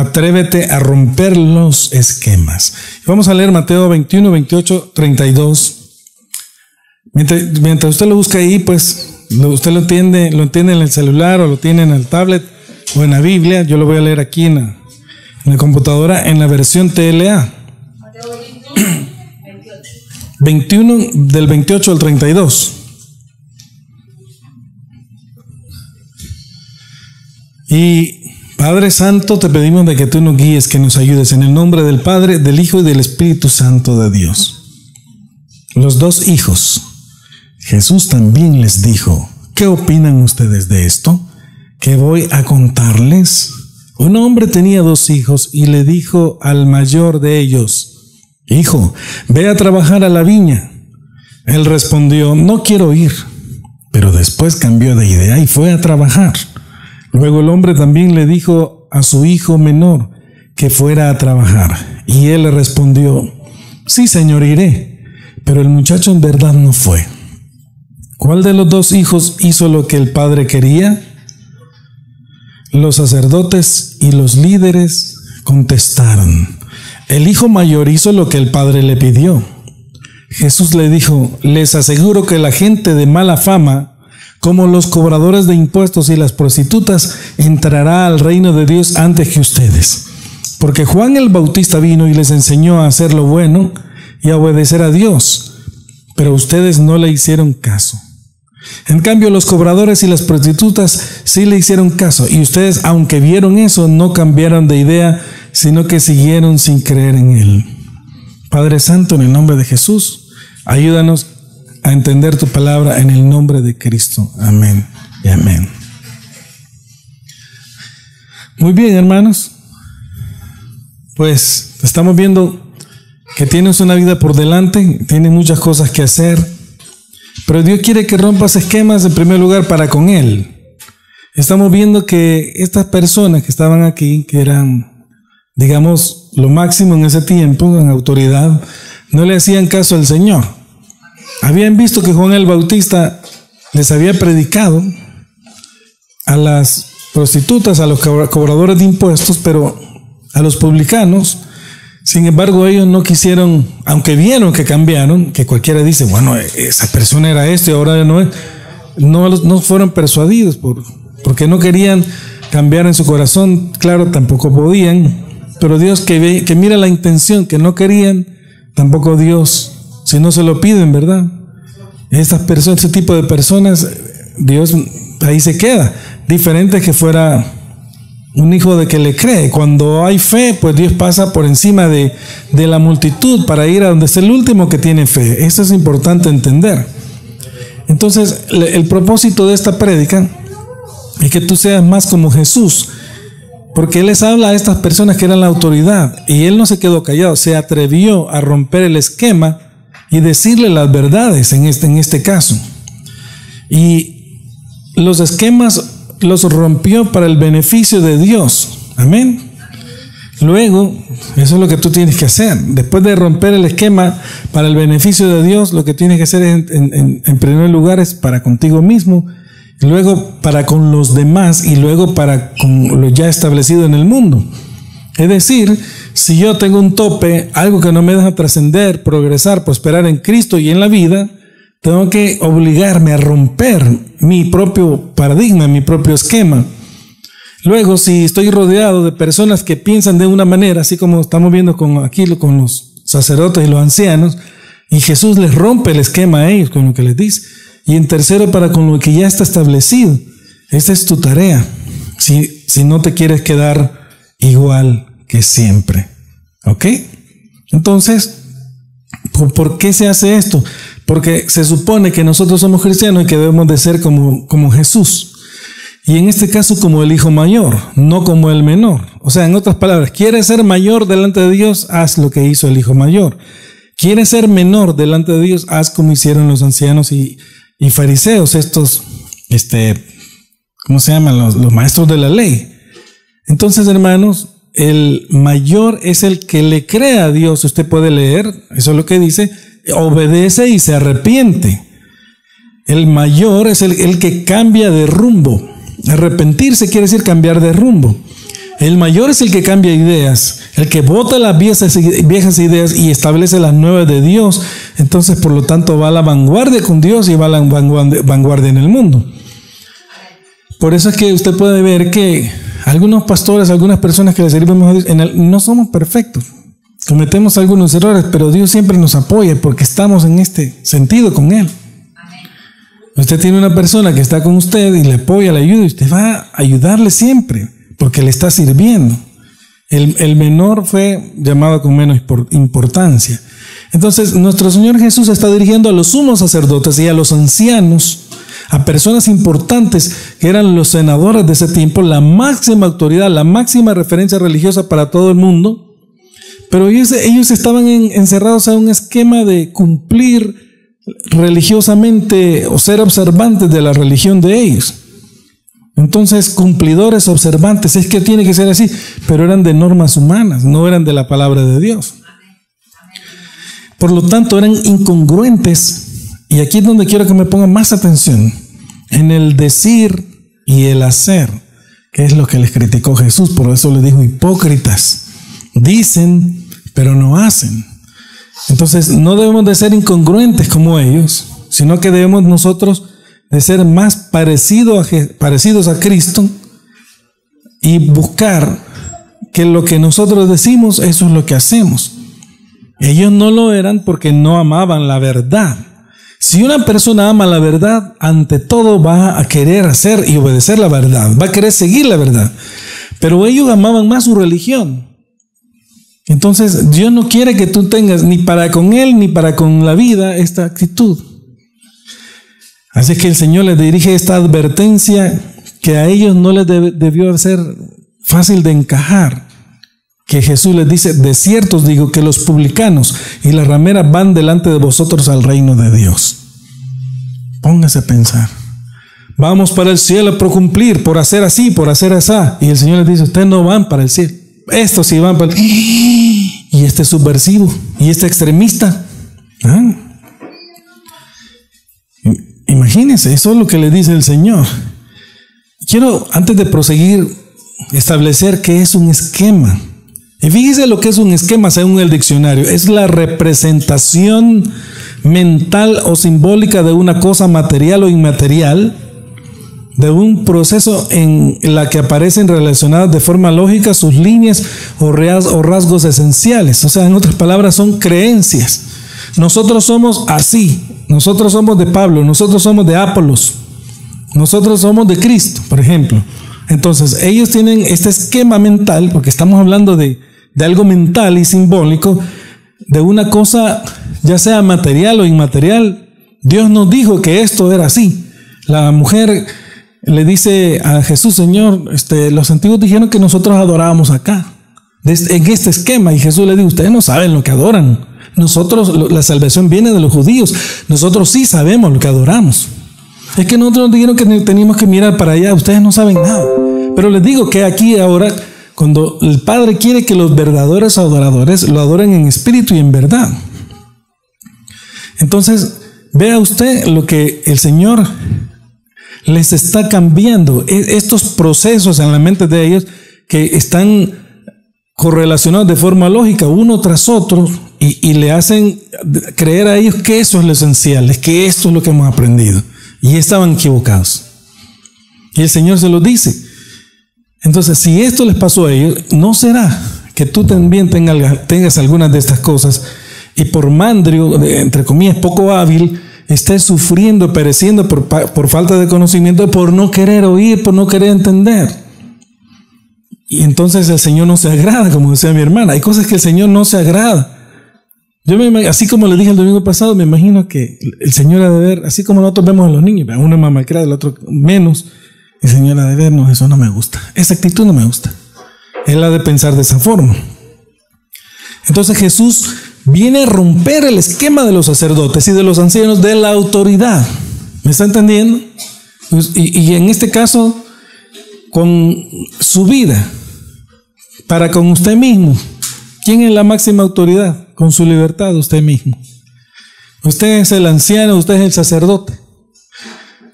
Atrévete a romper los esquemas. Vamos a leer Mateo 21, 28, 32. Mientras usted lo busca ahí, pues usted lo entiende en el celular o lo tiene en el tablet o en la Biblia. Yo lo voy a leer aquí en la computadora en la versión TLA. Mateo 21 del 28 al 32. Y Padre Santo, te pedimos de que tú nos guíes, que nos ayudes en el nombre del Padre, del Hijo y del Espíritu Santo de Dios. Los dos hijos. Jesús también les dijo: ¿qué opinan ustedes de esto? ¿Qué voy a contarles? Un hombre tenía 2 hijos y le dijo al mayor de ellos: Hijo, ve a trabajar a la viña. Él respondió: no quiero ir. Pero después cambió de idea y fue a trabajar. Luego el hombre también le dijo a su hijo menor que fuera a trabajar. Y él le respondió: sí, señor, iré. Pero el muchacho en verdad no fue. ¿Cuál de los 2 hijos hizo lo que el padre quería? Los sacerdotes y los líderes contestaron: el hijo mayor hizo lo que el padre le pidió. Jesús le dijo: les aseguro que la gente de mala fama, como los cobradores de impuestos y las prostitutas, entrará al reino de Dios antes que ustedes. Porque Juan el Bautista vino y les enseñó a hacer lo bueno y a obedecer a Dios, pero ustedes no le hicieron caso. En cambio, los cobradores y las prostitutas sí le hicieron caso, y ustedes, aunque vieron eso, no cambiaron de idea, sino que siguieron sin creer en él. Padre Santo, en el nombre de Jesús, ayúdanos a entender tu palabra en el nombre de Cristo. Amén y amén. Muy bien, hermanos. Pues estamos viendo que tienes una vida por delante, tienes muchas cosas que hacer, pero Dios quiere que rompas esquemas en primer lugar para con Él. Estamos viendo que estas personas que estaban aquí, que eran, digamos, lo máximo en ese tiempo, en autoridad, no le hacían caso al Señor. Habían visto que Juan el Bautista les había predicado a las prostitutas, a los cobradores de impuestos, pero a los publicanos. Sin embargo, ellos no quisieron, aunque vieron que cambiaron, que cualquiera dice: bueno, esa persona era esto y ahora no es. No fueron persuadidos porque no querían cambiar en su corazón. Claro, tampoco podían, pero Dios que mira la intención, que no querían, tampoco Dios, si no se lo piden, ¿verdad? Estas personas, ese tipo de personas, Dios ahí se queda. Diferente que fuera un hijo de que le cree. Cuando hay fe, pues Dios pasa por encima de la multitud para ir a donde está el último que tiene fe. Eso es importante entender. Entonces, el propósito de esta prédica es que tú seas más como Jesús, porque Él les habla a estas personas que eran la autoridad, y Él no se quedó callado, se atrevió a romper el esquema y decirle las verdades en este caso. Y los esquemas los rompió para el beneficio de Dios. Amén. Luego, eso es lo que tú tienes que hacer. Después de romper el esquema para el beneficio de Dios, lo que tienes que hacer en primer lugar es para contigo mismo, luego para con los demás y luego para con lo ya establecido en el mundo. Es decir, si yo tengo un tope, algo que no me deja trascender, progresar, prosperar en Cristo y en la vida, tengo que obligarme a romper mi propio paradigma, mi propio esquema. Luego, si estoy rodeado de personas que piensan de una manera, así como estamos viendo aquí con los sacerdotes y los ancianos, y Jesús les rompe el esquema a ellos con lo que les dice. Y en tercero, para con lo que ya está establecido. Esta es tu tarea, si no te quieres quedar igual que siempre. ¿Ok? Entonces, ¿por qué se hace esto? Porque se supone que nosotros somos cristianos y que debemos de ser como Jesús. Y en este caso como el hijo mayor, no como el menor. O sea, en otras palabras, ¿quieres ser mayor delante de Dios? Haz lo que hizo el hijo mayor. ¿Quieres ser menor delante de Dios? Haz como hicieron los ancianos y fariseos, estos, ¿cómo se llaman? Los maestros de la ley. Entonces, hermanos, el mayor es el que le cree a Dios. Usted puede leer, eso es lo que dice, obedece y se arrepiente. El mayor es el que cambia de rumbo. Arrepentirse quiere decir cambiar de rumbo. El mayor es el que cambia ideas, el que bota las viejas ideas y establece las nuevas de Dios. Entonces, por lo tanto, va a la vanguardia con Dios y va a la vanguardia en el mundo. Por eso es que usted puede ver que algunos pastores, algunas personas que le servimos a Dios, no somos perfectos. Cometemos algunos errores, pero Dios siempre nos apoya porque estamos en este sentido con Él. Usted tiene una persona que está con usted y le apoya, le ayuda, y usted va a ayudarle siempre porque le está sirviendo. El menor fue llamado con menos importancia. Entonces, nuestro Señor Jesús está dirigiendo a los sumos sacerdotes y a los ancianos, a personas importantes que eran los senadores de ese tiempo, la máxima autoridad, la máxima referencia religiosa para todo el mundo. Pero ellos estaban encerrados en un esquema de cumplir religiosamente o ser observantes de la religión de ellos. Entonces, cumplidores, observantes, es que tiene que ser así, pero eran de normas humanas, no eran de la palabra de Dios. Por lo tanto, eran incongruentes, y aquí es donde quiero que me pongan más atención, en el decir y el hacer, que es lo que les criticó Jesús. Por eso les dijo hipócritas, dicen, pero no hacen. Entonces, no debemos de ser incongruentes como ellos, sino que debemos nosotros de ser más parecidos a Cristo y buscar que lo que nosotros decimos, eso es lo que hacemos. Ellos no lo eran porque no amaban la verdad. Si una persona ama la verdad, ante todo va a querer hacer y obedecer la verdad, va a querer seguir la verdad. Pero ellos amaban más su religión. Entonces, Dios no quiere que tú tengas ni para con Él ni para con la vida esta actitud. Así que el Señor les dirige esta advertencia que a ellos no les debió ser fácil de encajar. Que Jesús les dice, de cierto os digo que los publicanos y las rameras van delante de vosotros al reino de Dios. Póngase a pensar. Vamos para el cielo por cumplir, por hacer así, por hacer así. Y el Señor les dice, ustedes no van para el cielo. Estos sí van para el... Y este es subversivo, y este extremista. Imagínense, eso es lo que le dice el Señor. Quiero, antes de proseguir, establecer qué es un esquema. Y fíjese lo que es un esquema según el diccionario. Es la representación mental o simbólica de una cosa material o inmaterial, de un proceso en la que aparecen relacionadas de forma lógica sus líneas o rasgos esenciales. O sea, en otras palabras, son creencias. Nosotros somos así. Nosotros somos de Pablo, nosotros somos de Apolos, nosotros somos de Cristo, por ejemplo. Entonces, ellos tienen este esquema mental, porque estamos hablando de algo mental y simbólico, de una cosa, ya sea material o inmaterial. Dios nos dijo que esto era así. La mujer le dice a Jesús, Señor, los antiguos dijeron que nosotros adorábamos acá, en este esquema, y Jesús le dijo, ustedes no saben lo que adoran. Nosotros, la salvación viene de los judíos. Nosotros sí sabemos lo que adoramos. Es que nosotros nos dijeron que teníamos que mirar para allá. Ustedes no saben nada. Pero les digo que aquí ahora, cuando el Padre quiere que los verdaderos adoradores lo adoren en espíritu y en verdad. Entonces, vea usted lo que el Señor les está cambiando. Estos procesos en la mente de ellos que están correlacionados de forma lógica uno tras otro y le hacen creer a ellos que eso es lo esencial, es que esto es lo que hemos aprendido, y estaban equivocados, y el Señor se lo dice. Entonces, si esto les pasó a ellos, ¿no será que tú también tengas algunas de estas cosas y por mandrio, entre comillas, poco hábil, estés sufriendo, pereciendo por falta de conocimiento, por no querer oír, por no querer entender? Y entonces el Señor no se agrada, como decía mi hermana. Hay cosas que el Señor no se agrada. Yo así como le dije el domingo pasado, me imagino que el Señor ha de ver, así como nosotros vemos a los niños, uno es más malcriado, el otro menos, el Señor ha de ver, no, eso no me gusta, esa actitud no me gusta. Él ha de pensar de esa forma. Entonces Jesús viene a romper el esquema de los sacerdotes y de los ancianos de la autoridad. ¿Me está entendiendo? Y en este caso, con su vida, para con usted mismo. ¿Quién es la máxima autoridad? Con su libertad, usted mismo. Usted es el anciano, usted es el sacerdote.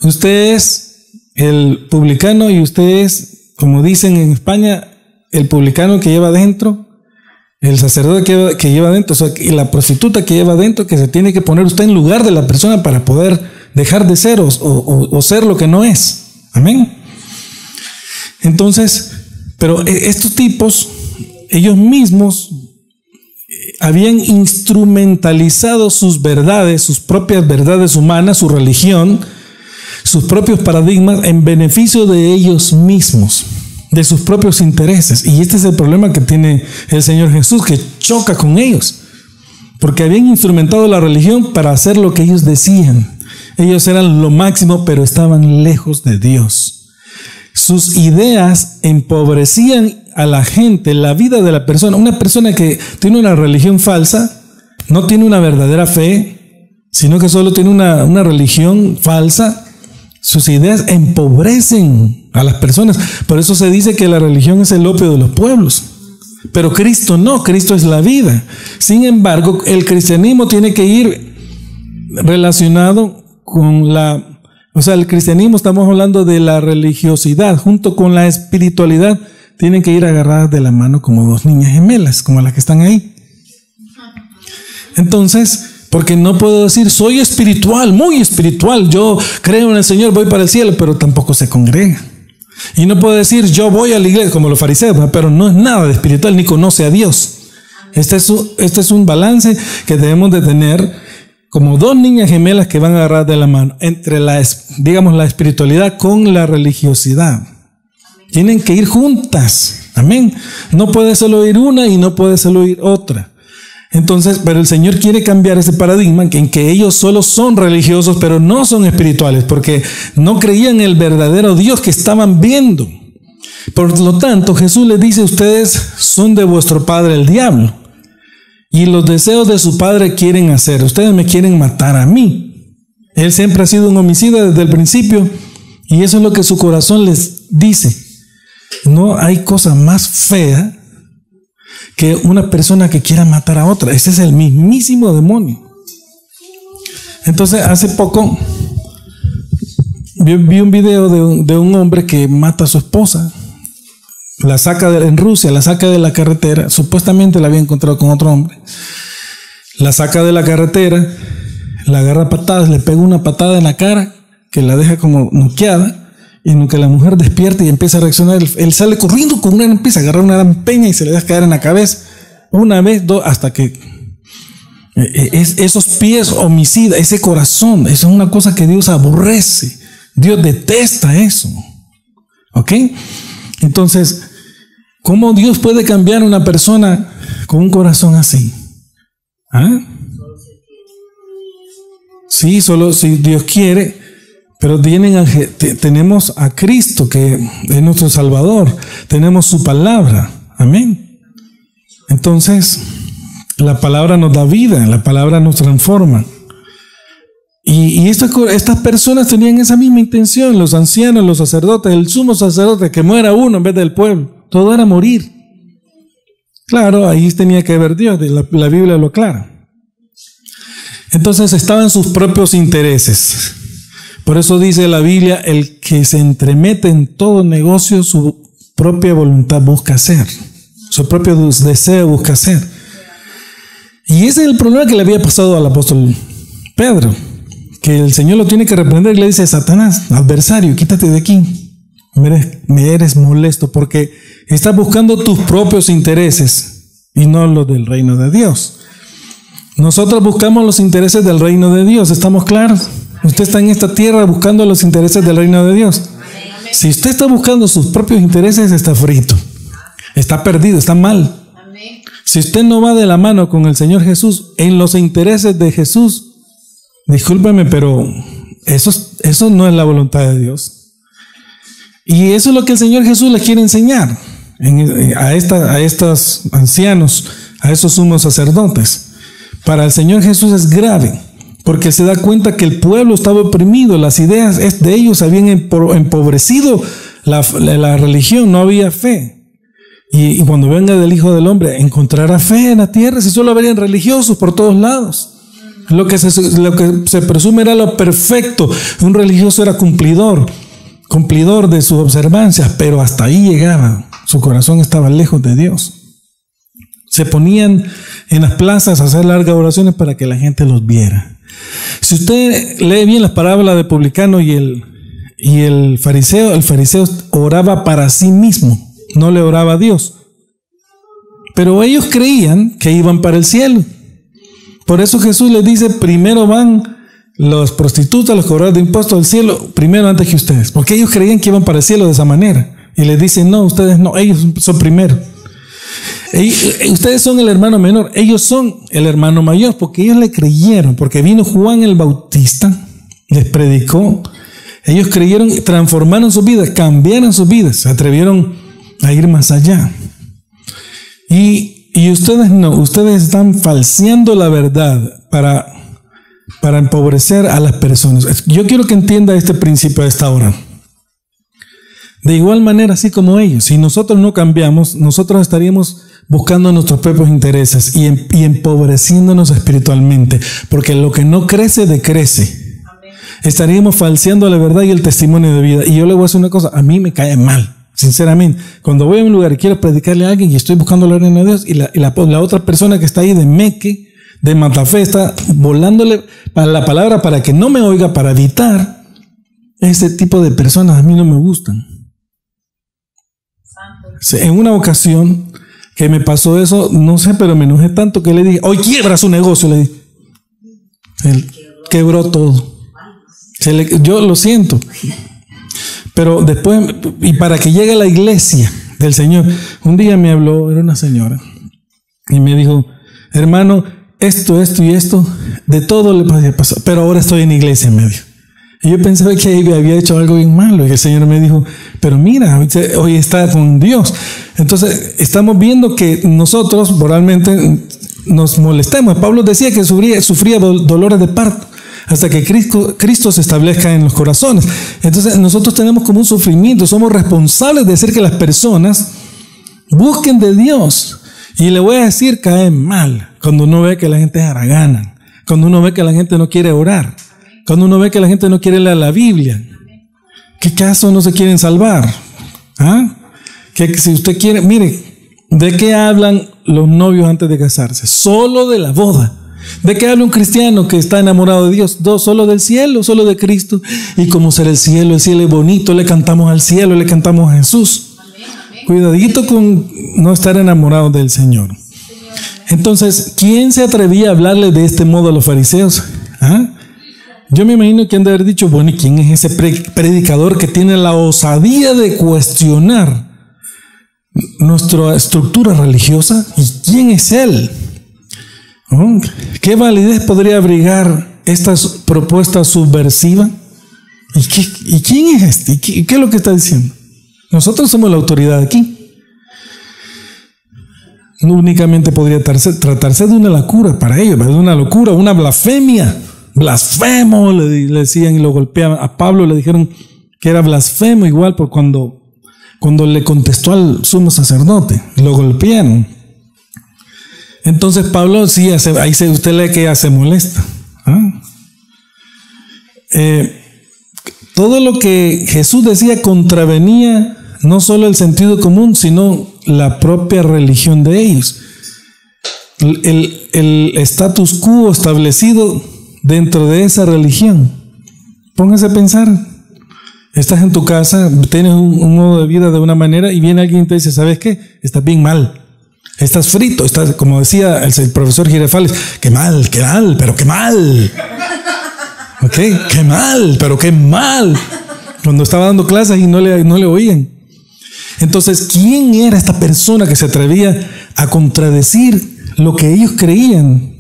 Usted es el publicano y usted es, como dicen en España, el publicano que lleva adentro, el sacerdote que lleva adentro, o sea, y la prostituta que lleva adentro, que se tiene que poner usted en lugar de la persona para poder dejar de ser o ser lo que no es. Amén. Entonces, pero estos tipos, ellos mismos habían instrumentalizado sus verdades, sus propias verdades humanas, su religión, sus propios paradigmas en beneficio de ellos mismos, de sus propios intereses. Y este es el problema que tiene el Señor Jesús, que choca con ellos, porque habían instrumentado la religión para hacer lo que ellos decían. Ellos eran lo máximo, pero estaban lejos de Dios. Sus ideas empobrecían a la gente, la vida de la persona. Una persona que tiene una religión falsa, no tiene una verdadera fe, sino que solo tiene una religión falsa. Sus ideas empobrecen a las personas. Por eso se dice que la religión es el opio de los pueblos. Pero Cristo no, Cristo es la vida. Sin embargo, el cristianismo tiene que ir relacionado con el cristianismo, estamos hablando de la religiosidad, junto con la espiritualidad, tienen que ir agarradas de la mano como dos niñas gemelas, como las que están ahí. Entonces, porque no puedo decir, soy espiritual, muy espiritual, yo creo en el Señor, voy para el cielo, pero tampoco se congrega. Y no puedo decir, yo voy a la iglesia, como los fariseos, pero no es nada de espiritual, ni conoce a Dios. Este es un balance que debemos de tener, como dos niñas gemelas que van a agarrar de la mano, entre la espiritualidad con la religiosidad. Tienen que ir juntas. Amén. No puede solo ir una y no puede solo ir otra. Entonces, pero el Señor quiere cambiar ese paradigma en que ellos solo son religiosos, pero no son espirituales, porque no creían en el verdadero Dios que estaban viendo. Por lo tanto, Jesús les dice, ustedes son de vuestro padre el diablo, y los deseos de su padre quieren hacer. Ustedes me quieren matar a mí. Él siempre ha sido un homicida desde el principio, y eso es lo que su corazón les dice. No hay cosa más fea que una persona que quiera matar a otra. Ese es el mismísimo demonio. Entonces, hace poco vi un video de un hombre que mata a su esposa. La saca en Rusia, la saca de la carretera. Supuestamente la había encontrado con otro hombre. La saca de la carretera, la agarra a patadas, le pega una patada en la cara que la deja como noqueada. Y en lo que la mujer despierta y empieza a reaccionar, él sale corriendo empieza a agarrar una gran peña y se le deja caer en la cabeza. Una vez, dos, hasta que esos pies homicidas, ese corazón, eso es una cosa que Dios aborrece. Dios detesta eso. ¿Ok? Entonces, ¿cómo Dios puede cambiar a una persona con un corazón así? ¿Ah? Sí, solo si Dios quiere. Pero tenemos a Cristo, que es nuestro Salvador. Tenemos su palabra. Amén. Entonces, la palabra nos da vida, la palabra nos transforma. Y estas personas tenían esa misma intención, los ancianos, los sacerdotes, el sumo sacerdote, que muera uno en vez del pueblo. Todo era morir. Claro, ahí tenía que ver Dios, la Biblia lo aclara. Entonces estaban sus propios intereses. Por eso dice la Biblia, el que se entremete en todo negocio, su propia voluntad busca hacer. Su propio deseo busca hacer. Y ese es el problema que le había pasado al apóstol Pedro, que el Señor lo tiene que reprender y le dice, Satanás, adversario, quítate de aquí. Me eres molesto porque estás buscando tus propios intereses y no los del reino de Dios. Nosotros buscamos los intereses del reino de Dios, ¿estamos claros? Usted está en esta tierra buscando los intereses del reino de Dios. Si usted está buscando sus propios intereses, está frito, está perdido, está mal. Si usted no va de la mano con el Señor Jesús en los intereses de Jesús, discúlpeme, pero eso no es la voluntad de Dios. Y eso es lo que el Señor Jesús les quiere enseñar a estos ancianos, a esos sumos sacerdotes. Para el Señor Jesús es grave, porque se da cuenta que el pueblo estaba oprimido, las ideas de ellos habían empobrecido la religión, no había fe. Y cuando venga del Hijo del Hombre, ¿encontrará fe en la tierra? Si solo habrían religiosos por todos lados. Lo que se presume era lo perfecto. Un religioso era cumplidor de sus observancias, pero hasta ahí llegaba. Su corazón estaba lejos de Dios. Se ponían en las plazas a hacer largas oraciones para que la gente los viera. Si usted lee bien las parábolas del publicano y el fariseo oraba para sí mismo, no le oraba a Dios. Pero ellos creían que iban para el cielo. Por eso Jesús les dice, primero van los prostitutas, los cobradores de impuestos al cielo, primero antes que ustedes. Porque ellos creían que iban para el cielo de esa manera. Y les dicen, no, ustedes no, ellos son primero. Ustedes son el hermano menor, ellos son el hermano mayor, porque ellos le creyeron, porque vino Juan el Bautista, les predicó, ellos creyeron, transformaron sus vidas, cambiaron sus vidas, se atrevieron a ir más allá. Y ustedes no, ustedes están falseando la verdad para empobrecer a las personas. Yo quiero que entienda este principio a esta hora. De igual manera, así como ellos, si nosotros no cambiamos, nosotros estaríamos buscando nuestros propios intereses y empobreciéndonos espiritualmente, porque lo que no crece, decrece. Amén. Estaríamos falseando la verdad y el testimonio de vida. Y yo le voy a decir una cosa, a mí me cae mal, sinceramente. Cuando voy a un lugar y quiero predicarle a alguien y estoy buscando la reina de Dios y la otra persona que está ahí de meque, de matafé, está volándole para la palabra para que no me oiga, para evitar, ese tipo de personas a mí no me gustan. En una ocasión que me pasó eso, no sé, pero me enojé tanto que le dije, hoy quiebra su negocio, le dije. Él quebró todo. Yo lo siento. Pero después, y para que llegue a la iglesia del Señor, un día me habló, era una señora, y me dijo, hermano, esto y esto, de todo le pasó, pero ahora estoy en iglesia, me dijo. Y yo pensaba que había hecho algo bien malo. Y el Señor me dijo, pero mira, hoy está con Dios. Entonces, estamos viendo que nosotros moralmente nos molestamos. Pablo decía que sufría dolores de parto hasta que Cristo se establezca en los corazones. Entonces, nosotros tenemos como un sufrimiento. Somos responsables de hacer que las personas busquen de Dios. Y le voy a decir, cae mal cuando uno ve que la gente es haragana, cuando uno ve que la gente no quiere orar, cuando uno ve que la gente no quiere leer la Biblia. ¿Qué caso no se quieren salvar? ¿Ah? Que si usted quiere, mire, ¿de qué hablan los novios antes de casarse? Solo de la boda. ¿De qué habla un cristiano que está enamorado de Dios? Solo del cielo, solo de Cristo. ¿Y cómo será el cielo? El cielo es bonito, le cantamos al cielo, le cantamos a Jesús. Cuidadito con no estar enamorado del Señor. Entonces, ¿quién se atrevía a hablarle de este modo a los fariseos? ¿Ah? Yo me imagino que han de haber dicho, bueno, ¿y quién es ese predicador que tiene la osadía de cuestionar nuestra estructura religiosa? ¿Y quién es él? ¿Oh? ¿Qué validez podría abrigar esta propuesta subversiva? ¿Y quién es este? ¿Y qué es lo que está diciendo? Nosotros somos la autoridad aquí. No únicamente podría tratarse de una locura para ellos, de una locura, una blasfemia. Blasfemo, le decían y lo golpeaban. A Pablo le dijeron que era blasfemo igual por cuando le contestó al sumo sacerdote, lo golpearon. Entonces Pablo, sí, ahí usted lee que ya se molesta. ¿Ah? Todo lo que Jesús decía contravenía no solo el sentido común, sino la propia religión de ellos. El status quo establecido dentro de esa religión. Póngase a pensar. Estás en tu casa, tienes un modo de vida de una manera y viene alguien y te dice, ¿sabes qué? Estás bien mal. Estás frito. Estás, como decía el profesor Girafales, qué mal, pero qué mal. ¿Ok? Qué mal, pero qué mal. Cuando estaba dando clases y no le oían. Entonces, ¿quién era esta persona que se atrevía a contradecir lo que ellos creían?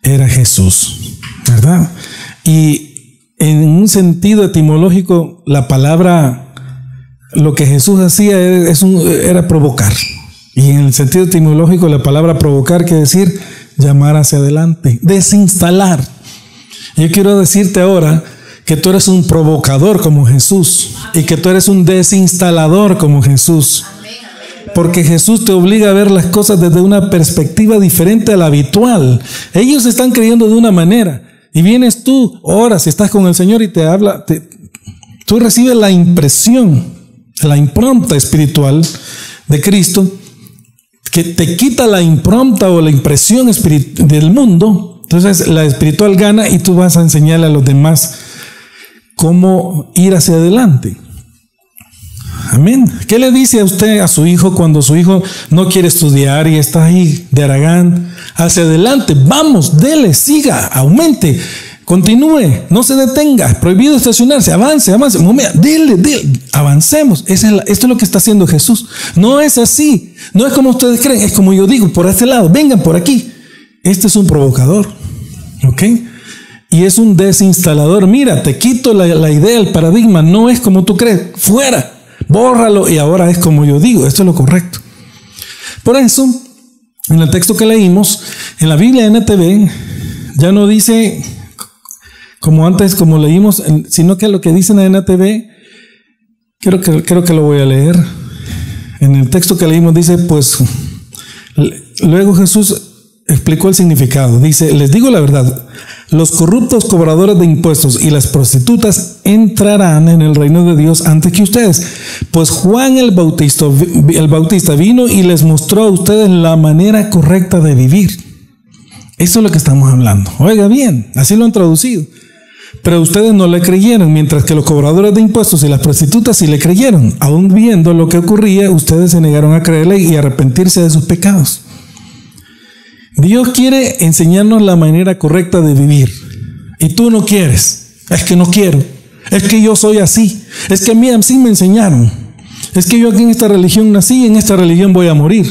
Era Jesús, ¿verdad? Y en un sentido etimológico, la palabra, lo que Jesús hacía era provocar. Y en el sentido etimológico, la palabra provocar quiere decir llamar hacia adelante, desinstalar. Yo quiero decirte ahora que tú eres un provocador como Jesús y que tú eres un desinstalador como Jesús. Porque Jesús te obliga a ver las cosas desde una perspectiva diferente a la habitual. Ellos están creyendo de una manera y vienes tú, oras, estás con el Señor y te habla, tú recibes la impresión, la impronta espiritual de Cristo, que te quita la impronta o la impresión del mundo. Entonces la espiritual gana y tú vas a enseñarle a los demás cómo ir hacia adelante. Amén. ¿Qué le dice a usted a su hijo cuando su hijo no quiere estudiar y está ahí de haragán? Hacia adelante, vamos, dele, siga, aumente, continúe, no se detenga, prohibido estacionarse, avance, dele, avancemos. Esto es lo que está haciendo Jesús. No es así, no es como ustedes creen, es como yo digo, por este lado, vengan por aquí. Este es un provocador, ¿ok? Y es un desinstalador. Mira, te quito la idea, el paradigma, no es como tú crees, fuera. Bórralo y ahora es como yo digo. Esto es lo correcto. Por eso, en el texto que leímos, en la Biblia NTV, ya no dice como antes, como leímos, sino que lo que dice en la NTV, creo que lo voy a leer. En el texto que leímos dice, pues, luego Jesús explicó el significado. Dice, les digo la verdad, los corruptos cobradores de impuestos y las prostitutas entrarán en el reino de Dios antes que ustedes. Pues Juan el Bautista vino y les mostró a ustedes la manera correcta de vivir. Eso es lo que estamos hablando. Oiga bien, así lo han traducido. Pero ustedes no le creyeron, mientras que los cobradores de impuestos y las prostitutas sí le creyeron. Aún viendo lo que ocurría, ustedes se negaron a creerle y arrepentirse de sus pecados. Dios quiere enseñarnos la manera correcta de vivir. Y tú no quieres. Es que no quiero. Es que yo soy así. Es que a mí así me enseñaron. Es que yo aquí en esta religión nací y en esta religión voy a morir.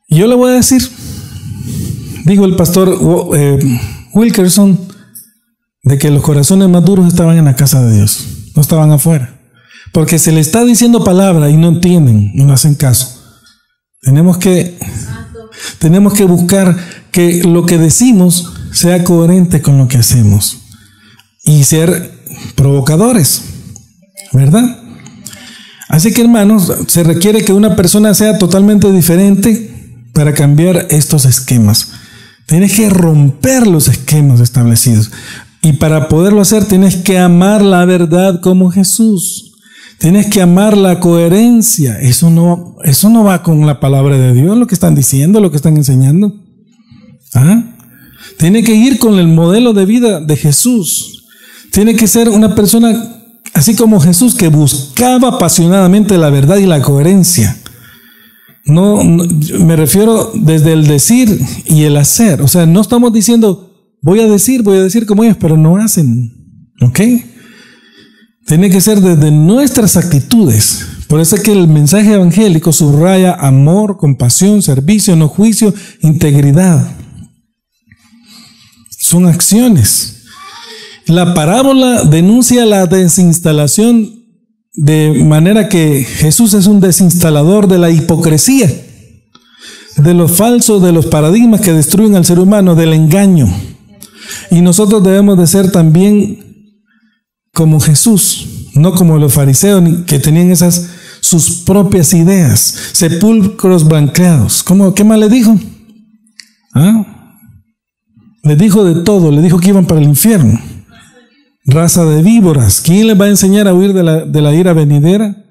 Y yo le voy a decir, dijo el pastor Wilkerson, de que los corazones más duros estaban en la casa de Dios, no estaban afuera. Porque se le está diciendo palabra y no entienden, no hacen caso. Tenemos que buscar que lo que decimos sea coherente con lo que hacemos y ser provocadores, ¿verdad? Así que, hermanos, se requiere que una persona sea totalmente diferente para cambiar estos esquemas. Tienes que romper los esquemas establecidos y para poderlo hacer tienes que amar la verdad como Jesús. Tienes que amar la coherencia. Eso no va con la palabra de Dios, lo que están diciendo, lo que están enseñando. Tiene que ir con el modelo de vida de Jesús. Tiene que ser una persona así como Jesús, que buscaba apasionadamente la verdad y la coherencia. No, me refiero desde el decir y el hacer. O sea, no estamos diciendo, voy a decir como ellos, pero no hacen. ¿Ok? Tiene que ser desde nuestras actitudes. Por eso es que el mensaje evangélico subraya amor, compasión, servicio, no juicio, integridad. Son acciones. La parábola denuncia la desinstalación, de manera que Jesús es un desinstalador de la hipocresía, de los falsos, de los paradigmas que destruyen al ser humano, del engaño. Y nosotros debemos de ser también como Jesús, no como los fariseos que tenían sus propias ideas, sepulcros blanqueados. ¿Qué más le dijo? Le dijo de todo, le dijo que iban para el infierno. Raza de víboras. ¿Quién les va a enseñar a huir de la ira venidera?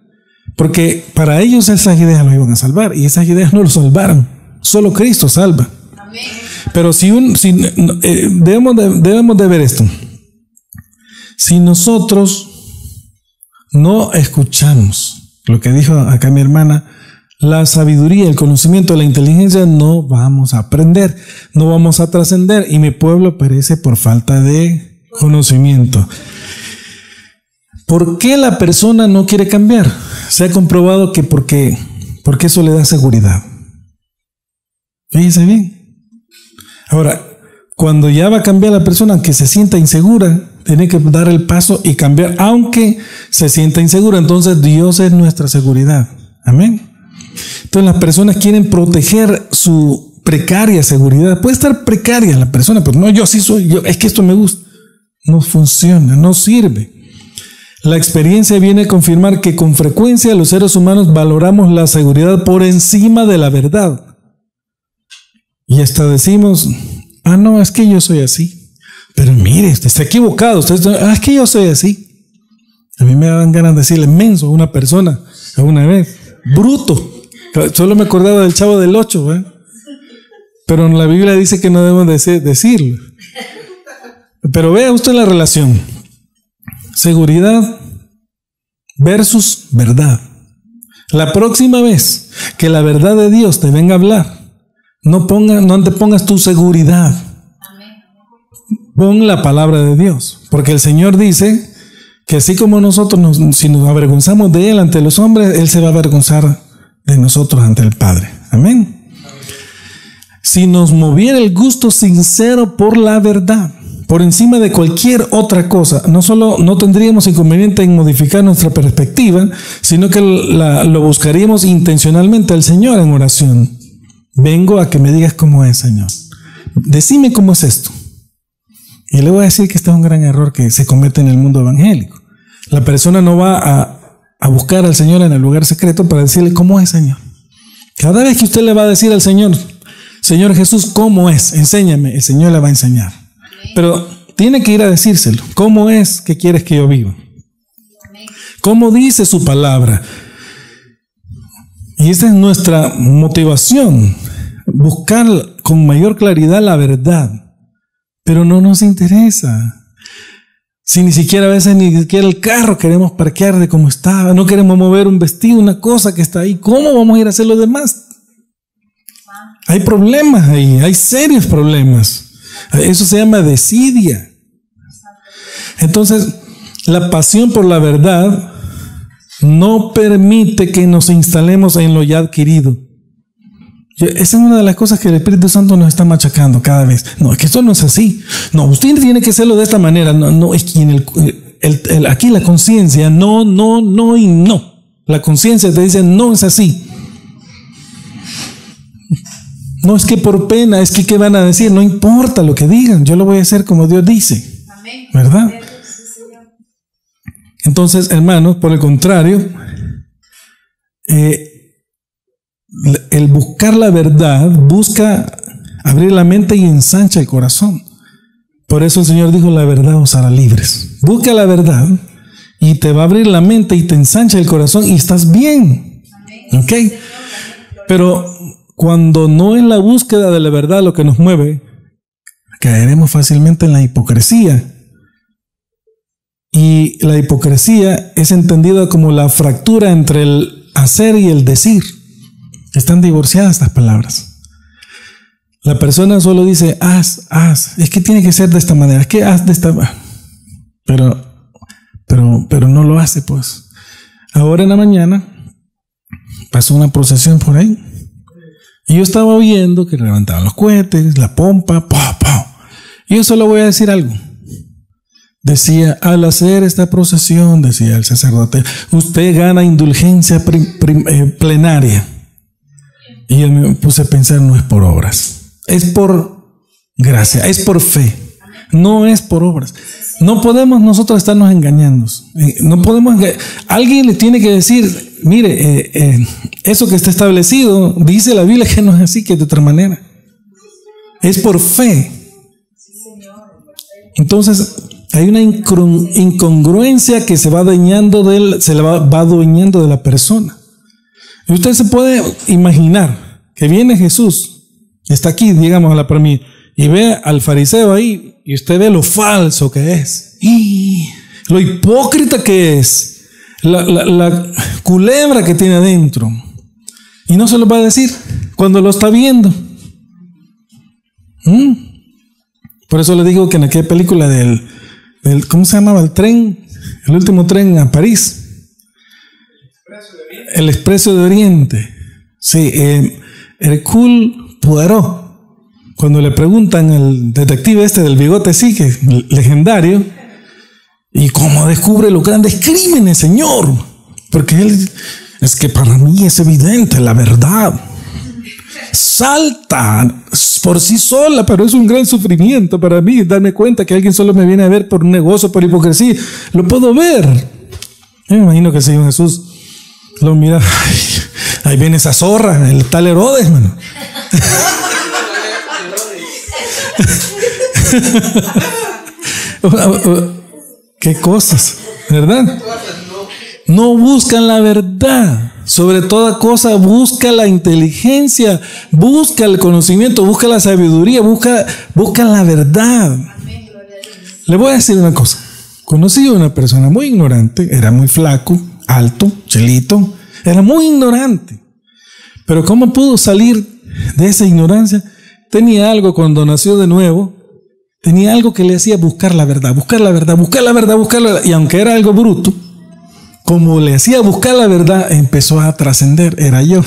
Porque para ellos esas ideas los iban a salvar y esas ideas no los salvaron. Solo Cristo salva. Amén. Pero debemos de ver esto. Si nosotros no escuchamos lo que dijo acá mi hermana, la sabiduría, el conocimiento, la inteligencia, no vamos a aprender, no vamos a trascender y mi pueblo perece por falta de conocimiento. ¿Por qué la persona no quiere cambiar? Se ha comprobado que porque eso le da seguridad. Fíjense bien. Ahora, cuando ya va a cambiar la persona que se sienta insegura, tiene que dar el paso y cambiar, aunque se sienta insegura. Entonces Dios es nuestra seguridad. Amén. Entonces las personas quieren proteger su precaria seguridad. Puede estar precaria la persona, pero no, yo sí soy, es que esto me gusta. No funciona, no sirve. La experiencia viene a confirmar que con frecuencia los seres humanos valoramos la seguridad por encima de la verdad. Y hasta decimos, no, es que yo soy así. Pero mire, usted está equivocado. Es que yo soy así. A mí me dan ganas de decirle menso a una persona Una vez. Bruto. Solo me acordaba del Chavo del 8, ¿eh? Pero en la Biblia dice que no debemos decirlo. Pero vea usted la relación. Seguridad versus verdad. La próxima vez que la verdad de Dios te venga a hablar, no antepongas tu seguridad. Pon la palabra de Dios. Porque el Señor dice que así como nosotros, si nos avergonzamos de Él ante los hombres, Él se va a avergonzar de nosotros ante el Padre. Amén. Si nos moviera el gusto sincero por la verdad, por encima de cualquier otra cosa, no solo no tendríamos inconveniente en modificar nuestra perspectiva, sino que lo buscaríamos intencionalmente al Señor en oración. Vengo a que me digas cómo es, Señor. Decime cómo es esto. Y le voy a decir que este es un gran error que se comete en el mundo evangélico. La persona no va a buscar al Señor en el lugar secreto para decirle cómo es, Señor. Cada vez que usted le va a decir al Señor, Señor Jesús, ¿cómo es? Enséñame. El Señor le va a enseñar. Pero tiene que ir a decírselo. ¿Cómo es que quieres que yo viva? ¿Cómo dice su palabra? Y esa es nuestra motivación. Buscar con mayor claridad la verdad. Pero no nos interesa. Si ni siquiera a veces ni siquiera el carro queremos parquear de como estaba. No queremos mover un vestido, una cosa que está ahí. ¿Cómo vamos a ir a hacer lo demás? Hay problemas ahí. Hay serios problemas. Eso se llama desidia. Entonces, la pasión por la verdad no permite que nos instalemos en lo ya adquirido. Esa es una de las cosas que el Espíritu Santo nos está machacando cada vez. No, es que esto no es así. No, usted tiene que hacerlo de esta manera. No, es que aquí la conciencia, no y no. La conciencia te dice, no es así. No es que por pena, es que ¿qué van a decir? No importa lo que digan, yo lo voy a hacer como Dios dice. Amén. ¿Verdad? Entonces, hermanos, por el contrario, el buscar la verdad busca abrir la mente y ensancha el corazón. Por eso el Señor dijo, la verdad os hará libres. Busca la verdad y te va a abrir la mente y te ensancha el corazón y estás bien. ¿Ok? Pero cuando no es la búsqueda de la verdad lo que nos mueve, caeremos fácilmente en la hipocresía. Y la hipocresía es entendida como la fractura entre el hacer y el decir. Están divorciadas estas palabras. La persona solo dice, haz. Es que tiene que ser de esta manera. Es que haz de esta manera. Pero no lo hace, pues. Ahora en la mañana pasó una procesión por ahí. Y yo estaba oyendo que levantaban los cohetes, la pompa, Y yo solo voy a decir algo. Decía, al hacer esta procesión, decía el sacerdote, usted gana indulgencia plenaria. Y yo me puse a pensar, no es por obras, es por gracia, es por fe, no es por obras. No podemos nosotros estarnos engañando. No podemos. Alguien le tiene que decir, mire, eso que está establecido, dice la Biblia que no es así, que es de otra manera. Es por fe. Entonces, hay una incongruencia que se va adueñando va adueñando de la persona. Y usted se puede imaginar que viene Jesús, está aquí, digamos, para mí, y ve al fariseo ahí, y usted ve lo falso que es, y lo hipócrita que es, la culebra que tiene adentro, y no se lo va a decir cuando lo está viendo. Por eso le digo que en aquella película del ¿cómo se llamaba? El tren, el último tren a París, el Expreso de Oriente. Sí, Hercule Poirot, cuando le preguntan al detective del bigote, sí, que es legendario, y cómo descubre los grandes crímenes, señor, porque él, es que para mí es evidente la verdad, salta por sí sola, pero es un gran sufrimiento para mí darme cuenta que alguien solo me viene a ver por un negocio, por hipocresía. Lo puedo ver. Yo me imagino que el Señor Jesús lo mira, ay, ahí viene esa zorra, el tal Herodes, mano. Qué cosas, ¿verdad? no buscan la verdad. Sobre toda cosa busca la inteligencia, busca el conocimiento, busca la sabiduría, busca la verdad. Le voy a decir una cosa. Conocí a una persona muy ignorante, era muy flaco, alto, chelito, era muy ignorante. Pero ¿cómo pudo salir de esa ignorancia? Tenía algo cuando nació de nuevo, tenía algo que le hacía buscar la verdad, buscar la verdad, buscar la verdad, buscar la verdad. Y aunque era algo bruto, como le hacía buscar la verdad, empezó a trascender. Era yo.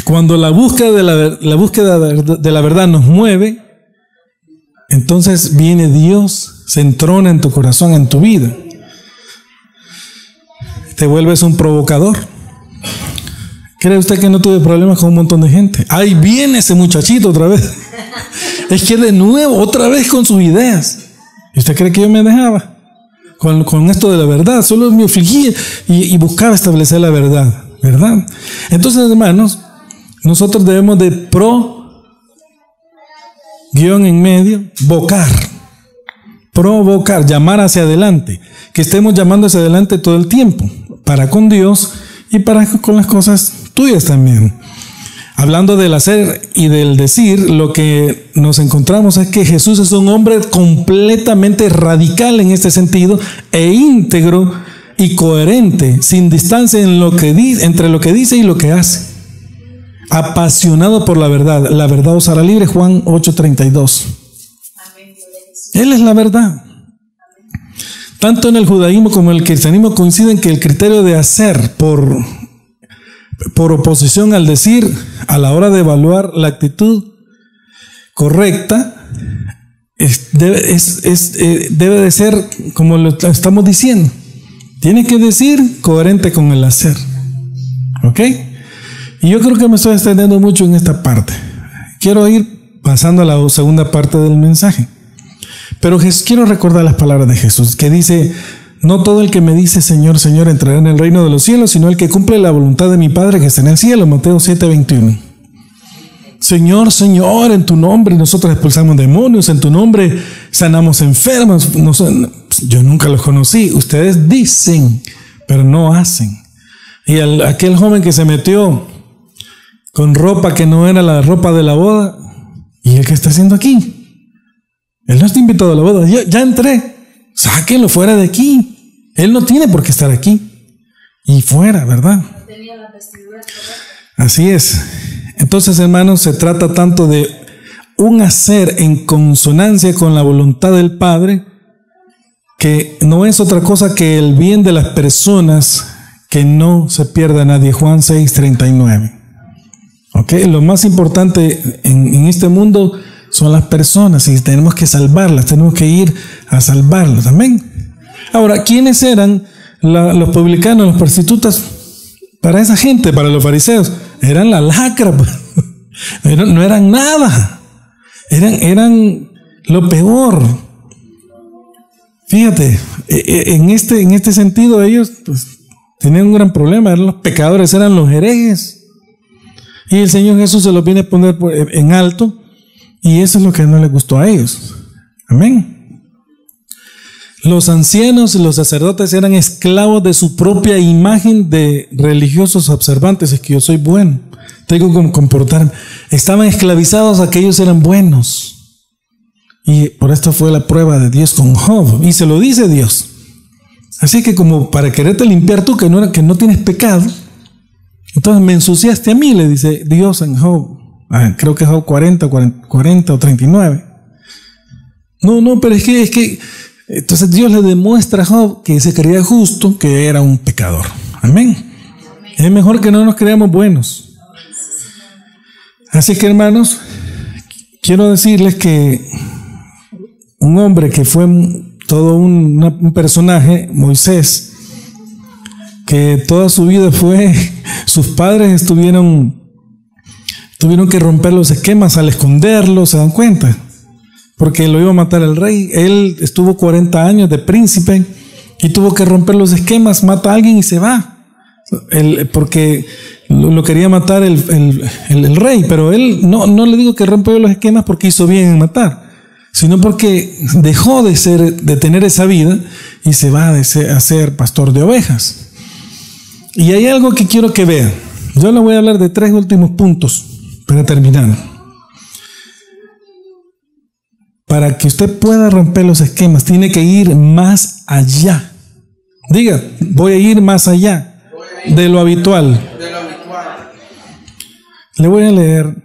Cuando la búsqueda de la verdad nos mueve, entonces viene Dios, se entrona en tu corazón, en tu vida. Te vuelves un provocador. ¿Cree usted que no tuve problemas con un montón de gente? Ahí viene ese muchachito otra vez. Es que de nuevo, otra vez con sus ideas. ¿Y usted cree que yo me dejaba? Con esto de la verdad, solo me afligía y buscaba establecer la verdad, ¿verdad? Entonces, hermanos, nosotros debemos de provocar, llamar hacia adelante, que estemos llamando hacia adelante todo el tiempo, para con Dios y para con las cosas tuyas también. Hablando del hacer y del decir, lo que nos encontramos es que Jesús es un hombre completamente radical en este sentido, e íntegro y coherente, sin distancia en entre lo que dice y lo que hace. Apasionado por la verdad os hará libre, Juan 8:32. Él es la verdad. Tanto en el judaísmo como en el cristianismo coinciden que el criterio de hacer por oposición al decir, a la hora de evaluar la actitud correcta, debe de ser como lo estamos diciendo. Tiene que decir coherente con el hacer. ¿Ok? Y yo creo que me estoy extendiendo mucho en esta parte. Quiero ir pasando a la segunda parte del mensaje. Pero quiero recordar las palabras de Jesús, que dice: no todo el que me dice Señor, Señor entrará en el reino de los cielos, sino el que cumple la voluntad de mi Padre que está en el cielo. Mateo 7:21. Señor, Señor, en tu nombre nosotros expulsamos demonios, en tu nombre sanamos enfermos. Yo nunca los conocí. Ustedes dicen, pero no hacen. Y aquel joven que se metió con ropa que no era la ropa de la boda, ¿y el que está haciendo aquí? Él no está invitado a la boda. Ya entré. Sáquenlo fuera de aquí. Él no tiene por qué estar aquí. Y fuera, ¿verdad? Así es. Entonces, hermanos, se trata tanto de un hacer en consonancia con la voluntad del Padre, que no es otra cosa que el bien de las personas, que no se pierda nadie. Juan 6:39. ¿Ok? Lo más importante en este mundo son las personas, y tenemos que salvarlas, tenemos que ir a salvarlas. Amén. Ahora, ¿quiénes eran los publicanos, los prostitutas? Para esa gente, para los fariseos, eran la lacra. No eran nada. Eran lo peor. Fíjate, en este sentido ellos pues, tenían un gran problema. Eran los pecadores, eran los herejes. Y el Señor Jesús se los viene a poner en alto. Y eso es lo que no les gustó a ellos. Amén. Los ancianos y los sacerdotes eran esclavos de su propia imagen de religiosos observantes. Es que yo soy bueno, tengo que comportarme. Estaban esclavizados a que ellos eran buenos. Y por esto fue la prueba de Dios con Job. Y se lo dice Dios. Así que como para quererte limpiar tú, que no tienes pecado, entonces me ensuciaste a mí, le dice Dios en Job. Creo que es Job 40 o 39. No, pero es que entonces Dios le demuestra a Job que se creía justo, que era un pecador. Amén. Es mejor que no nos creamos buenos. Así que, hermanos, quiero decirles que un hombre que fue todo un personaje, Moisés, que toda su vida sus padres tuvieron que romper los esquemas al esconderlo, ¿se dan cuenta? Porque lo iba a matar el rey. Él estuvo 40 años de príncipe y tuvo que romper los esquemas, mata a alguien y se va. Porque lo quería matar el rey, pero él no le digo que rompió los esquemas porque hizo bien en matar, sino porque dejó de tener esa vida y se va a ser pastor de ovejas. Y hay algo que quiero que vean. Yo le voy a hablar de 3 últimos puntos para terminar. Para que usted pueda romper los esquemas, tiene que ir más allá. Diga, voy a ir más allá de lo habitual. Le voy a leer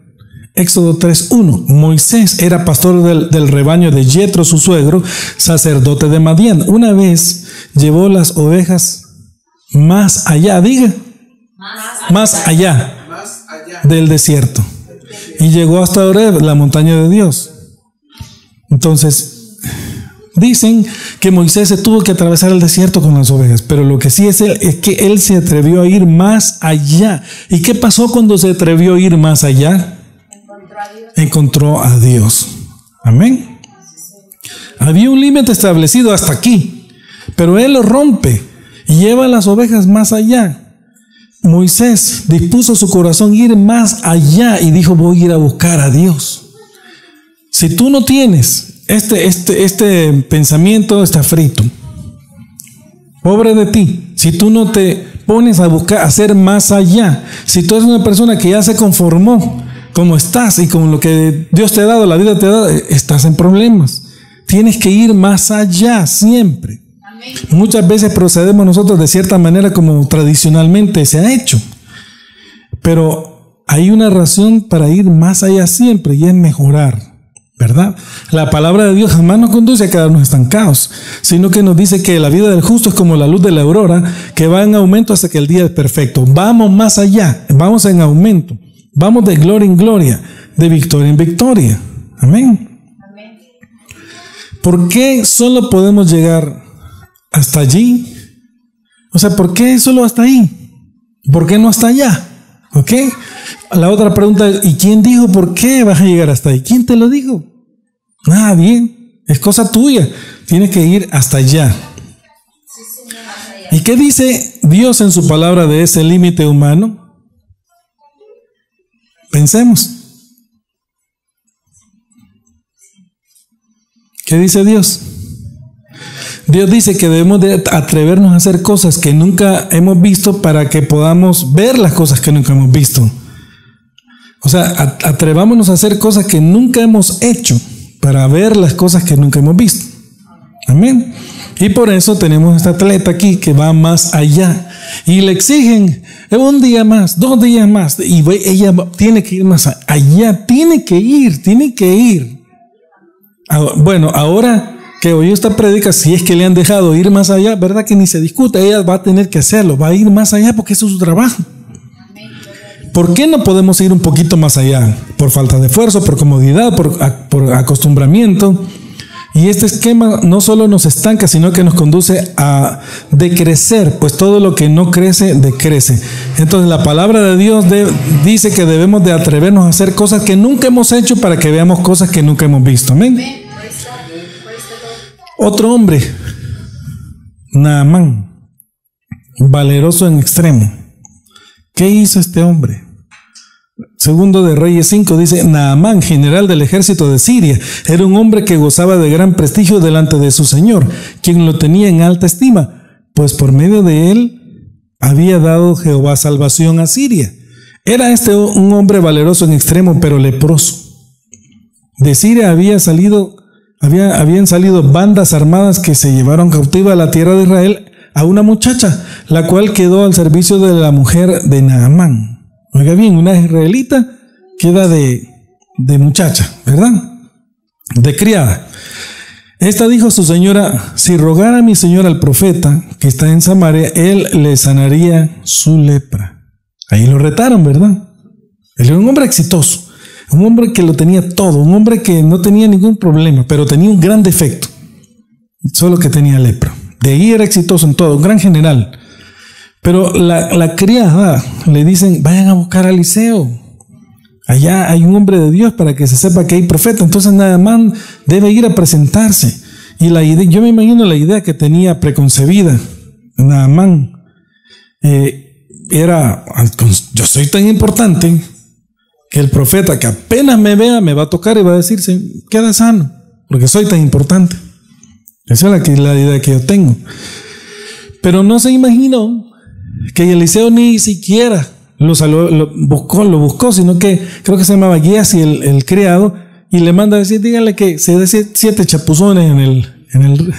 Éxodo 3:1. Moisés era pastor del rebaño de Yetro, su suegro, sacerdote de Madián. Una vez llevó las ovejas más allá, diga, más allá del desierto, y llegó hasta Horeb, la montaña de Dios. Entonces, dicen que Moisés se tuvo que atravesar el desierto con las ovejas, pero lo que sí es que él se atrevió a ir más allá. ¿Y qué pasó cuando se atrevió a ir más allá? Encontró a Dios. Amén. Había un límite establecido hasta aquí, pero él lo rompe y lleva las ovejas más allá. Moisés dispuso su corazón a ir más allá y dijo, voy a ir a buscar a Dios. Si tú no tienes este pensamiento, está frito. Pobre de ti, si tú no te pones a buscar, a hacer más allá. Si tú eres una persona que ya se conformó como estás y con lo que Dios te ha dado, la vida te ha dado, estás en problemas. Tienes que ir más allá siempre. Amén. Muchas veces procedemos nosotros de cierta manera como tradicionalmente se ha hecho, pero hay una razón para ir más allá siempre y es mejorar, ¿verdad? La palabra de Dios jamás nos conduce a quedarnos estancados, sino que nos dice que la vida del justo es como la luz de la aurora, que va en aumento hasta que el día es perfecto. Vamos más allá, vamos en aumento. Vamos de gloria en gloria, de victoria en victoria. Amén. Amén. ¿Por qué solo podemos llegar hasta allí? O sea, ¿por qué solo hasta ahí? ¿Por qué no hasta allá? ¿Ok? La otra pregunta es, ¿y quién dijo por qué vas a llegar hasta ahí? ¿Quién te lo dijo? Nadie. Es cosa tuya. Tienes que ir hasta allá. ¿Y qué dice Dios en su palabra de ese límite humano? Pensemos. ¿Qué dice Dios? Dios dice que debemos de atrevernos a hacer cosas que nunca hemos visto para que podamos ver las cosas que nunca hemos visto. O sea, atrevámonos a hacer cosas que nunca hemos hecho para ver las cosas que nunca hemos visto. Amén. Y por eso tenemos esta atleta aquí que va más allá. Y le exigen un día más, 2 días más. Y ella tiene que ir más allá. Tiene que ir. Bueno, ahora que oyó esta prédica, si es que le han dejado ir más allá, ¿verdad? Que ni se discuta. Ella va a tener que hacerlo. Va a ir más allá porque eso es su trabajo. ¿Por qué no podemos ir un poquito más allá? Por falta de esfuerzo, por comodidad, por acostumbramiento. Y este esquema no solo nos estanca, sino que nos conduce a decrecer, pues todo lo que no crece, decrece. Entonces la palabra de Dios dice que debemos de atrevernos a hacer cosas que nunca hemos hecho para que veamos cosas que nunca hemos visto. Amén. Otro hombre, Naamán, valeroso en extremo. ¿Qué hizo este hombre? Segundo de Reyes 5 dice, Naamán, general del ejército de Siria, era un hombre que gozaba de gran prestigio delante de su señor, quien lo tenía en alta estima, pues por medio de él había dado Jehová salvación a Siria. Era un hombre valeroso en extremo, pero leproso. De Siria habían salido bandas armadas que se llevaron cautiva a la tierra de Israel a una muchacha, la cual quedó al servicio de la mujer de Naamán. Oiga bien, una israelita queda de muchacha, ¿verdad? De criada. Esta dijo a su señora, si rogara a mi señor al profeta que está en Samaria, él le sanaría su lepra. Ahí lo retaron, ¿verdad? Él era un hombre exitoso, un hombre que lo tenía todo, un hombre que no tenía ningún problema, pero tenía un gran defecto, solo que tenía lepra. De ahí era exitoso en todo, un gran general. Pero la criada le dicen, vayan a buscar a Eliseo. Allá hay un hombre de Dios para que se sepa que hay profeta. Entonces Naamán debe ir a presentarse. Y yo me imagino la idea que tenía preconcebida Naamán. Yo soy tan importante que el profeta que apenas me vea me va a tocar y va a decirse, queda sano. porque soy tan importante. Esa es la idea que yo tengo. Pero no se imaginó que Eliseo ni siquiera lo buscó, sino que creo que se llamaba Giesi, el criado, y le manda a decir, dígale que se dé 7 chapuzones en el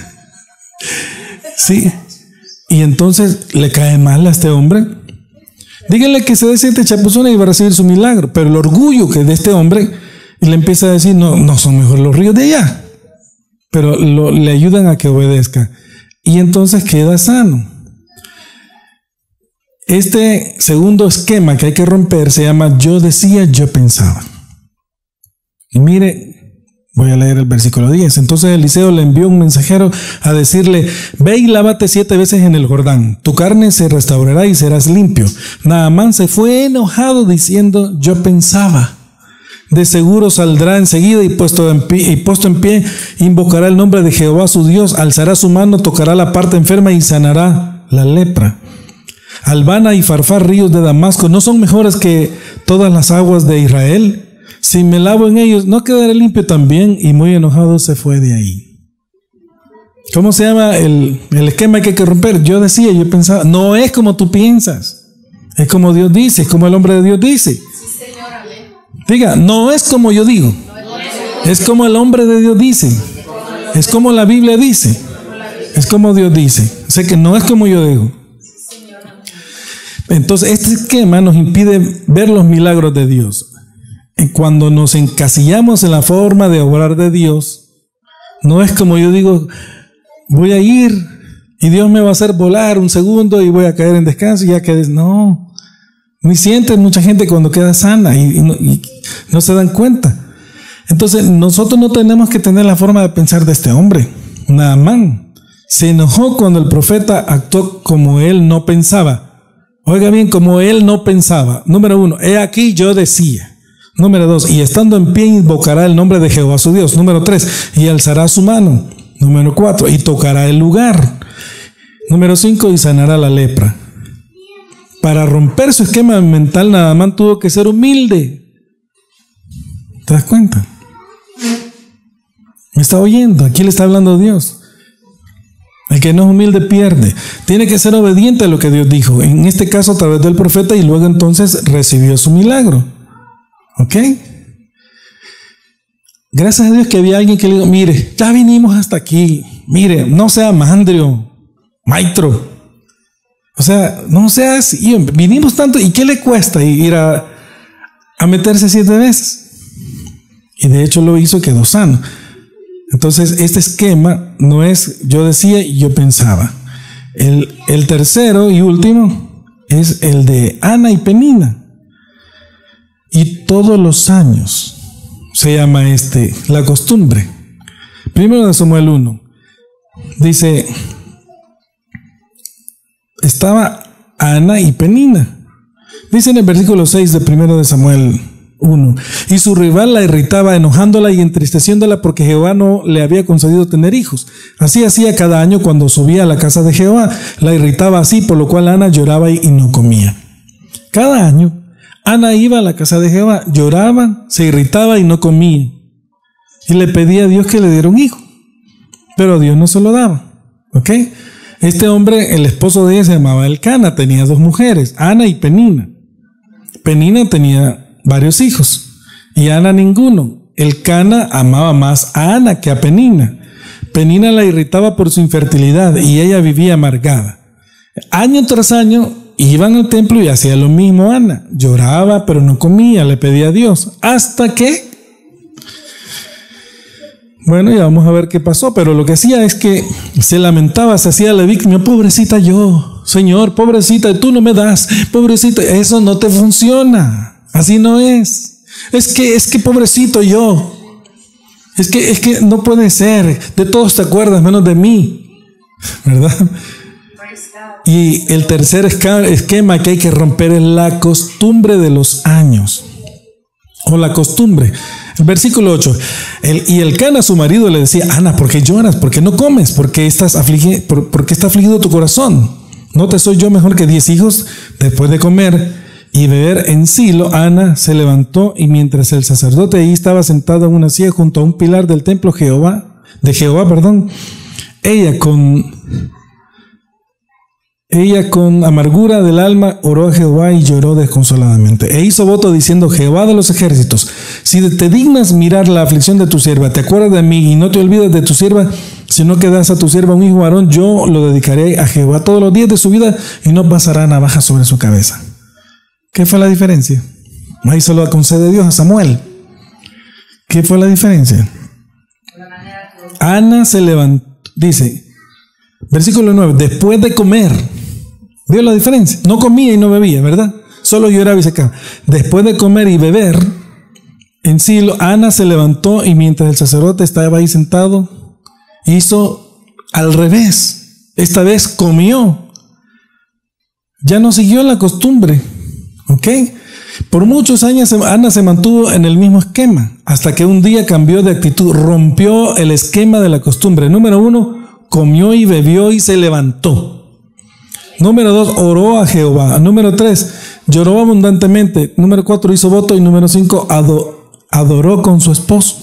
sí. Y entonces le cae mal a este hombre. Dígale que se dé 7 chapuzones y va a recibir su milagro. Pero el orgullo que de este hombre, y le empieza a decir, no son mejor los ríos de allá. Pero le ayudan a que obedezca. Y entonces queda sano. Este segundo esquema que hay que romper se llama yo decía, yo pensaba. Y mire, voy a leer el versículo 10. Entonces Eliseo le envió un mensajero a decirle, ve y lávate 7 veces en el Jordán, tu carne se restaurará y serás limpio. Naamán se fue enojado diciendo, yo pensaba, de seguro saldrá enseguida y puesto en pie, invocará el nombre de Jehová su Dios, alzará su mano, tocará la parte enferma y sanará la lepra. Albana y Farfar, ríos de Damasco, ¿no son mejores que todas las aguas de Israel? Si me lavo en ellos, ¿no quedaré limpio también? Y muy enojado se fue de ahí. ¿Cómo se llama el esquema que hay que romper? Yo decía, yo pensaba, no es como tú piensas, es como Dios dice, es como el hombre de Dios dice. Diga, no es como yo digo, es como el hombre de Dios dice, es como la Biblia dice, es como Dios dice. Sé que no es como yo digo. Entonces este esquema nos impide ver los milagros de Dios. Cuando nos encasillamos en la forma de obrar de Dios, no es como yo digo, voy a ir y Dios me va a hacer volar un segundo y voy a caer en descanso y ya quedé. No, ni siente mucha gente cuando queda sana y no se dan cuenta. Entonces nosotros no tenemos que tener la forma de pensar de este hombre. Naamán se enojó cuando el profeta actuó como él no pensaba. Oiga bien, como él no pensaba. Número 1, he aquí yo decía. Número 2, y estando en pie invocará el nombre de Jehová su Dios. Número 3, y alzará su mano. Número 4, y tocará el lugar. Número 5, y sanará la lepra. Para romper su esquema mental, Naamán tuvo que ser humilde. ¿Te das cuenta? ¿Me está oyendo? Aquí le está hablando Dios. El que no es humilde pierde. Tiene que ser obediente a lo que Dios dijo. En este caso a través del profeta, y luego entonces recibió su milagro. ¿Ok? Gracias a Dios que había alguien que le dijo, mire, ya vinimos hasta aquí. Mire, no sea mandrio, maestro. O sea, no sea así. Vinimos tanto, ¿y qué le cuesta ir a meterse 7 veces? Y de hecho lo hizo y quedó sano. Entonces, este esquema no es yo decía y yo pensaba. El tercero y último es el de Ana y Penina. Y todos los años se llama la costumbre. Primero de Samuel 1. Dice, estaba Ana y Penina. Dice en el versículo 6 de primero de Samuel 1. Y su rival la irritaba, enojándola y entristeciéndola porque Jehová no le había concedido tener hijos. Así hacía cada año cuando subía a la casa de Jehová. La irritaba así, por lo cual Ana lloraba y no comía. Cada año Ana iba a la casa de Jehová, lloraba, se irritaba y no comía. Y le pedía a Dios que le diera un hijo. Pero Dios no se lo daba. ¿Ok? Este hombre, el esposo de ella se llamaba Elcana, tenía 2 mujeres, Ana y Penina. Penina tenía varios hijos y Ana ninguno. Elcana amaba más a Ana que a Penina. Penina la irritaba por su infertilidad y ella vivía amargada. Año tras año iban al templo y hacía lo mismo Ana. Lloraba, pero no comía, le pedía a Dios. Hasta que, bueno, ya vamos a ver qué pasó, pero lo que hacía es que se lamentaba, se hacía la víctima. Pobrecita yo, Señor, pobrecita, tú no me das, pobrecita. Eso no te funciona, así no es. Es que pobrecito yo. Es que no puede ser. De todos te acuerdas, menos de mí, ¿verdad? Y el tercer esquema que hay que romper es la costumbre de los años. O la costumbre. El versículo 8. Y Elcana, su marido, le decía, Ana, ¿por qué lloras? ¿Por qué no comes? ¿Por qué está afligido tu corazón? ¿No te soy yo mejor que 10 hijos? Después de comer y beber en Silo, Ana se levantó, y mientras el sacerdote ahí estaba sentado en una silla junto a un pilar del templo de Jehová, ella con amargura del alma oró a Jehová y lloró desconsoladamente. E hizo voto diciendo: Jehová de los ejércitos, si te dignas mirar la aflicción de tu sierva, te acuerdas de mí y no te olvidas de tu sierva, sino que das a tu sierva un hijo varón, yo lo dedicaré a Jehová todos los días de su vida y no pasará navaja sobre su cabeza. ¿Qué fue la diferencia? Ahí se lo concede Dios a Samuel. ¿Qué fue la diferencia? Ana se levantó, dice, versículo 9, después de comer. ¿Vio la diferencia? No comía y no bebía, ¿verdad? Solo lloraba y se secaba. Después de comer y beber en Silo, Ana se levantó, y mientras el sacerdote estaba ahí sentado, hizo al revés. Esta vez comió. Ya no siguió la costumbre. ¿Ok? Por muchos años Ana se mantuvo en el mismo esquema, hasta que un día cambió de actitud, rompió el esquema de la costumbre. Número 1, comió y bebió y se levantó. Número 2, oró a Jehová. Número 3, lloró abundantemente. Número 4, hizo voto. Y número 5, adoró con su esposo.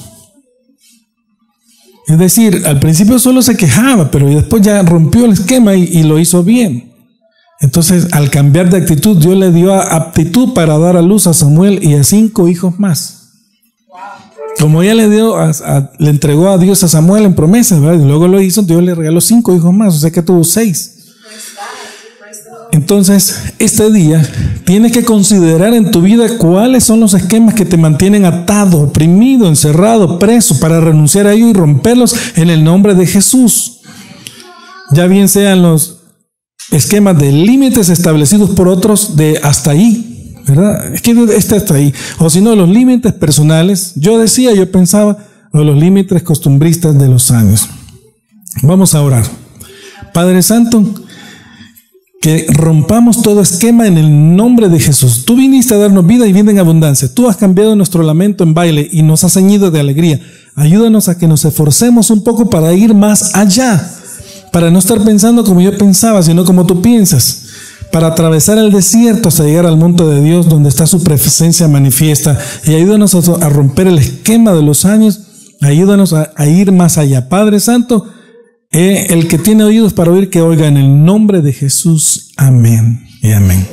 Es decir, al principio solo se quejaba, pero después ya rompió el esquema y lo hizo bien. Entonces, al cambiar de actitud, Dios le dio aptitud para dar a luz a Samuel y a 5 hijos más. Como ella le entregó a Dios a Samuel en promesa, ¿verdad? Y luego lo hizo, Dios le regaló 5 hijos más, o sea que tuvo 6. Entonces, este día tienes que considerar en tu vida cuáles son los esquemas que te mantienen atado, oprimido, encerrado, preso, para renunciar a ellos y romperlos en el nombre de Jesús. Ya bien sean los esquemas de límites establecidos por otros de hasta ahí, ¿verdad? Es que este hasta ahí. O si no, los límites personales, yo pensaba, o los límites costumbristas de los años. Vamos a orar. Padre Santo, que rompamos todo esquema en el nombre de Jesús. Tú viniste a darnos vida y vida en abundancia. Tú has cambiado nuestro lamento en baile y nos has ceñido de alegría. Ayúdanos a que nos esforcemos un poco para ir más allá, para no estar pensando como yo pensaba, sino como tú piensas, para atravesar el desierto hasta llegar al monte de Dios, donde está su presencia manifiesta. Y ayúdanos a romper el esquema de los años. Ayúdanos a ir más allá. Padre Santo, el que tiene oídos para oír, que oiga en el nombre de Jesús. Amén y amén.